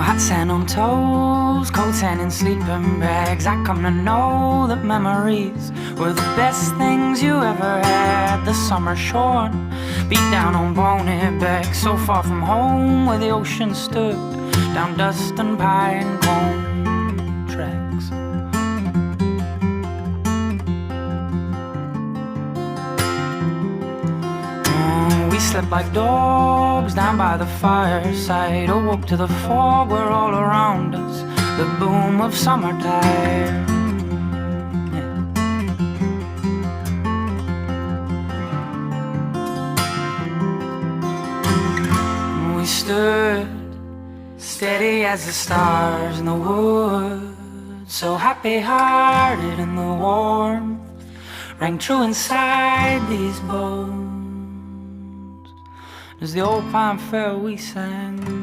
Hot sand on toes, cold sand in sleeping bags. I come to know that memories were the best things you ever had. The summer shorn, beat down on bony back, so far from home where the ocean stood, down dust and pine cone tracks. We slept like dogs down by the fireside, awoke to the fog where all around us the boom of summertime. We stood steady as the stars in the woods, so happy-hearted, and the warmth rang true inside these bones. As the old pine fell, we sang.